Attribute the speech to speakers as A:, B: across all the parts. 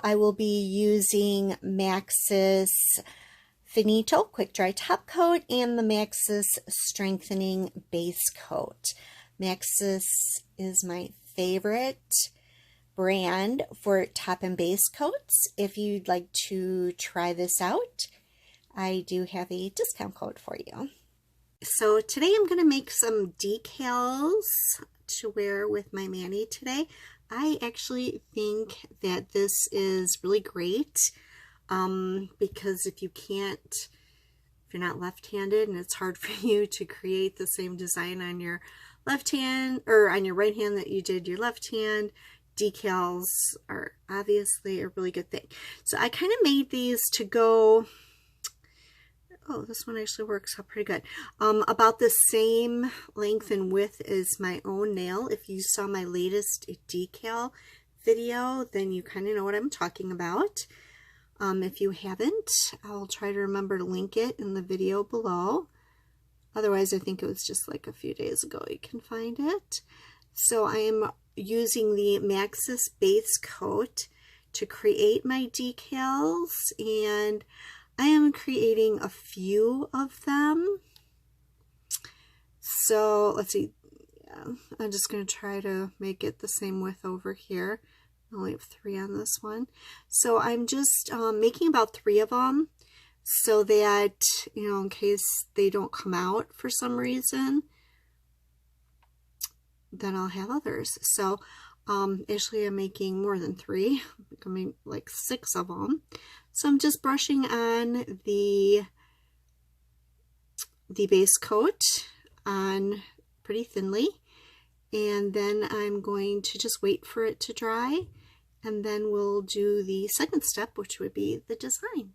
A: I will be using Maxus Finito Quick Dry Top Coat and the Maxus Strengthening Base Coat. Maxus is my favorite brand for top and base coats. If you'd like to try this out, I do have a discount code for you. So today I'm going to make some decals to wear with my mani today. I actually think that this is really great because if you're not left-handed and it's hard for you to create the same design on your left hand or on your right hand that you did your left hand, decals are obviously a really good thing. So I kind of made these to go, oh, this one actually works out pretty good, about the same length and width as my own nail. If you saw my latest decal video, then you kind of know what I'm talking about. If you haven't, I'll try to remember to link it in the video below. Otherwise, I think it was just like a few days ago you can find it. So I am using the Maxus base coat to create my decals, and I am creating a few of them. So let's see, I'm just going to try to make it the same width over here. I only have 3 on this one. So I'm just making about 3 of them so that, in case they don't come out for some reason, then I'll have others. So actually I'm making more than 3. I'm making like 6 of them. So I'm just brushing on the base coat on pretty thinly, and then I'm going to just wait for it to dry, and then we'll do the second step, which would be the design.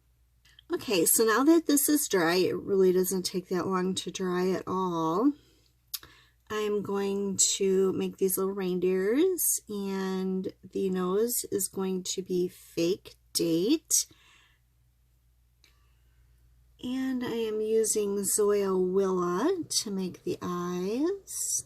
A: Okay, so now that this is dry, it really doesn't take that long to dry at all. I'm going to make these little reindeers, and the nose is going to be fake date. And I am using Zoya Willa to make the eyes.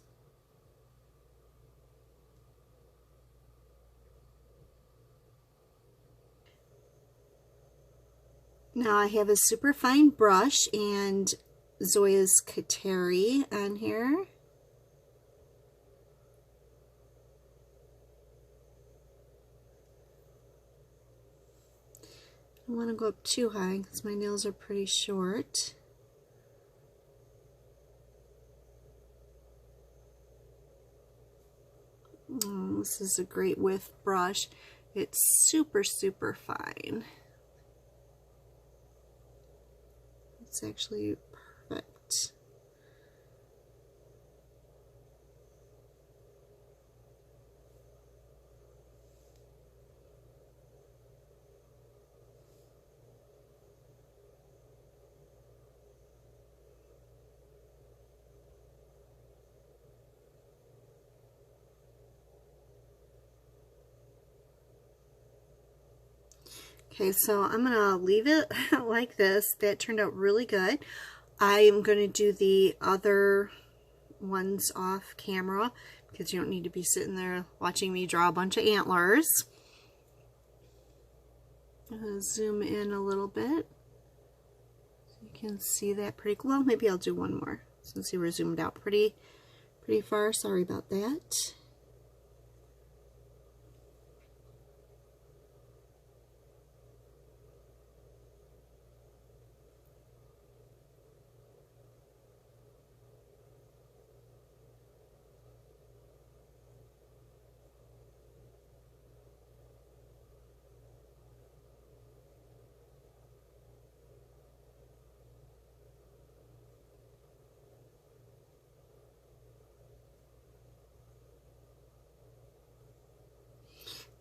A: Now I have a super fine brush and Zoya's Kateri on here. I don't want to go up too high because my nails are pretty short. Oh, this is a great width brush. It's super, super fine. It's actually perfect. Okay, so I'm going to leave it like this. That turned out really good. I am going to do the other ones off camera because you don't need to be sitting there watching me draw a bunch of antlers. I'm going to zoom in a little bit so you can see that pretty well. Maybe I'll do one more since you were zoomed out pretty far. Sorry about that.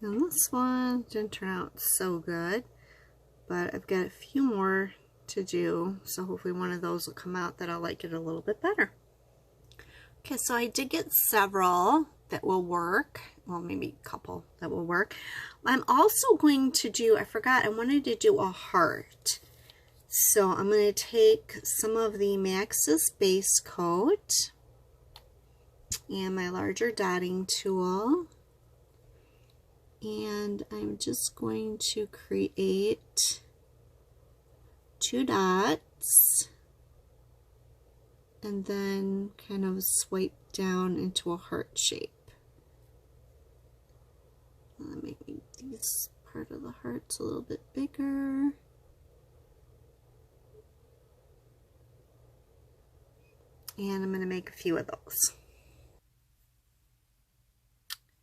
A: Now this one didn't turn out so good, but I've got a few more to do, so hopefully one of those will come out that I'll like it a little bit better. Okay, so I did get several that will work. Well, maybe a couple that will work. I'm also going to do, I forgot, I wanted to do a heart. So I'm going to take some of the Maxus base coat and my larger dotting tool. And I'm just going to create 2 dots and then kind of swipe down into a heart shape. Let me make this part of the hearts a little bit bigger. And I'm going to make a few of those.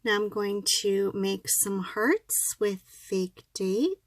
A: Now I'm going to make some hearts with fake date.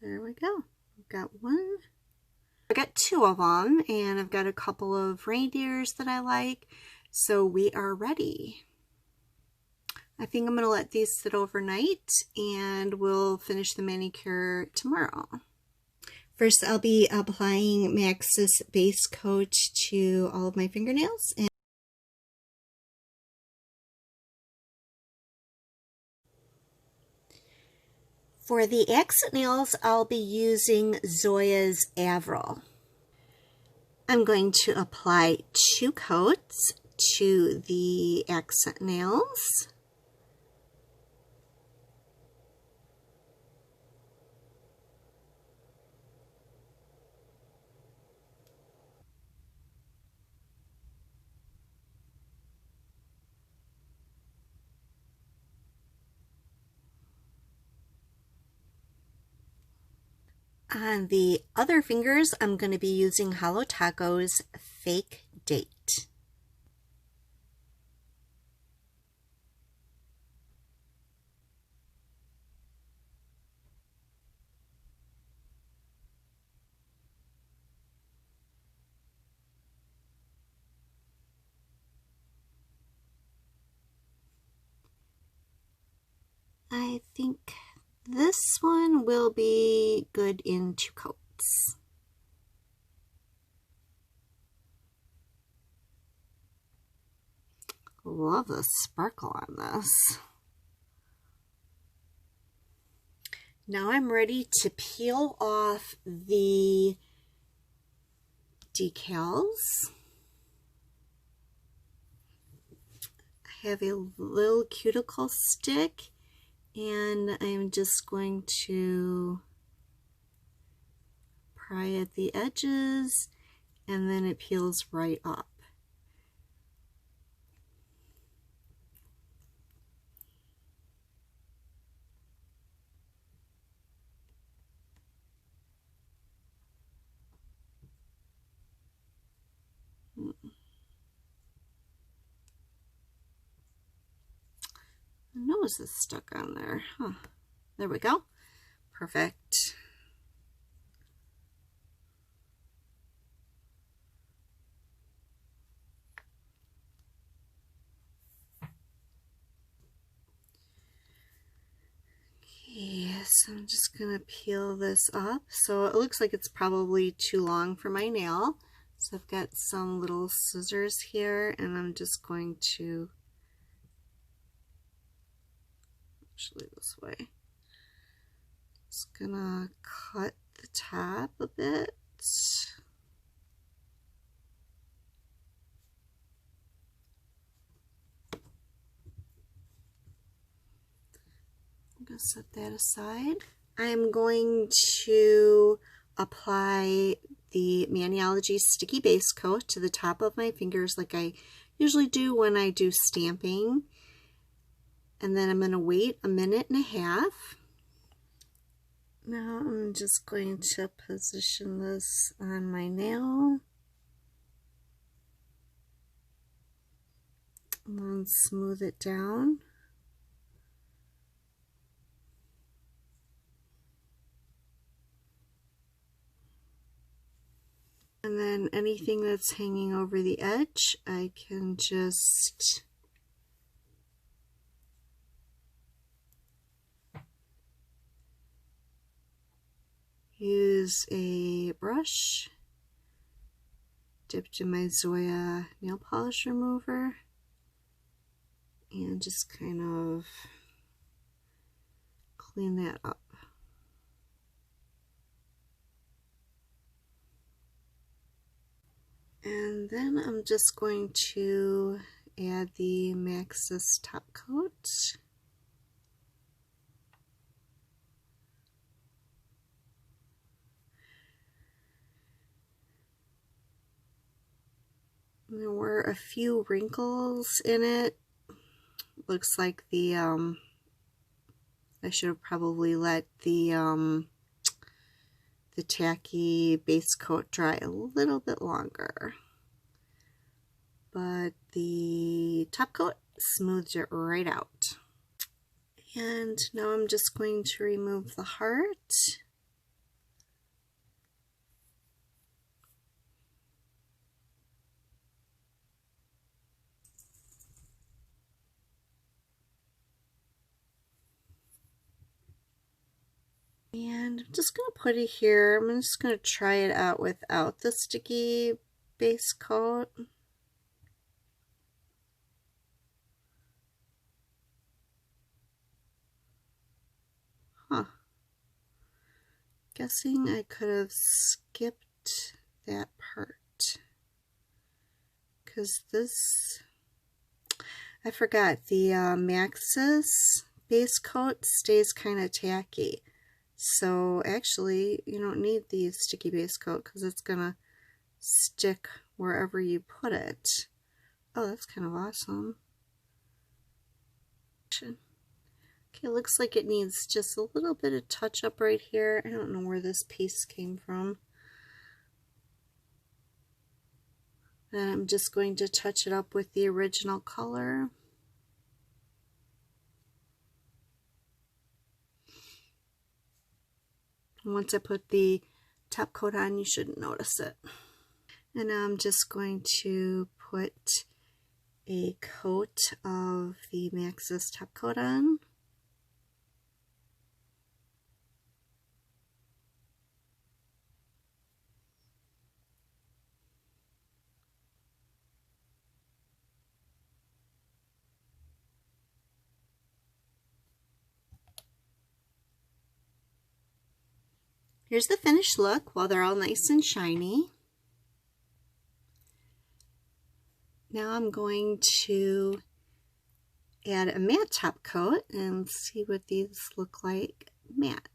A: There we go. I've got one. I got 2 of them, and I've got a couple of reindeers that I like, so we are ready. I think I'm going to let these sit overnight, and we'll finish the manicure tomorrow. First, I'll be applying Maxus base coat to all of my fingernails. For the accent nails, I'll be using Zoya's Avril. I'm going to apply 2 coats to the accent nails. On the other fingers, I'm going to be using Holo Taco's Fake Date. I think this one will be good in 2 coats. Love the sparkle on this. Now I'm ready to peel off the decals. I have a little cuticle stick, and I'm just going to pry at the edges, and then it peels right up. My nose is stuck on there. Huh. There we go. Perfect. Okay, so I'm just going to peel this up. So it looks like it's probably too long for my nail. So I've got some little scissors here, and I'm just going to, actually this way, just gonna cut the top a bit. I'm gonna set that aside. I'm going to apply the Maniology Sticky Base Coat to the top of my fingers like I usually do when I do stamping. And then I'm going to wait a minute and a half. Now I'm just going to position this on my nail. And then smooth it down. And then anything that's hanging over the edge, I can just use a brush dipped in my Zoya nail polish remover and just kind of clean that up. And then I'm just going to add the Maxus top coat. There were a few wrinkles in it. Looks like the I should have probably let the tacky base coat dry a little bit longer. But the top coat smoothed it right out. And now I'm just going to remove the heart. And I'm just going to put it here. I'm just going to try it out without the sticky base coat. Huh. Guessing I could have skipped that part. Because this, I forgot, the Maxus base coat stays kind of tacky. So actually, you don't need the sticky base coat because it's going to stick wherever you put it. Oh, that's kind of awesome. Okay, looks like it needs just a little bit of touch up right here. I don't know where this piece came from. And I'm just going to touch it up with the original color. Once I put the top coat on, you shouldn't notice it. And now I'm just going to put a coat of the Maxus top coat on. Here's the finished look while they're all nice and shiny. Now I'm going to add a matte top coat and see what these look like matte.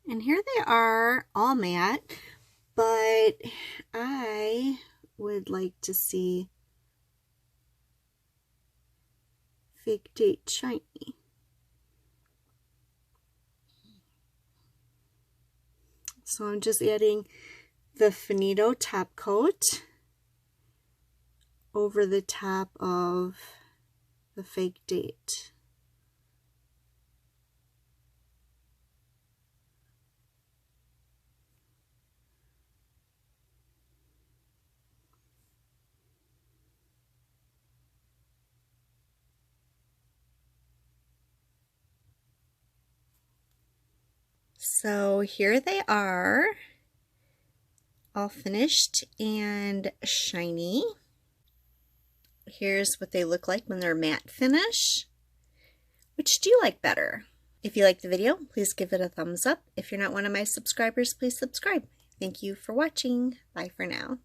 A: And here they are, all matte, but I would like to see Fake Date shiny. So I'm just adding the Finito top coat over the top of the Fake Date. So here they are, all finished and shiny. Here's what they look like when they're matte finish. Which do you like better? If you like the video, please give it a thumbs up. If you're not one of my subscribers, please subscribe. Thank you for watching. Bye for now.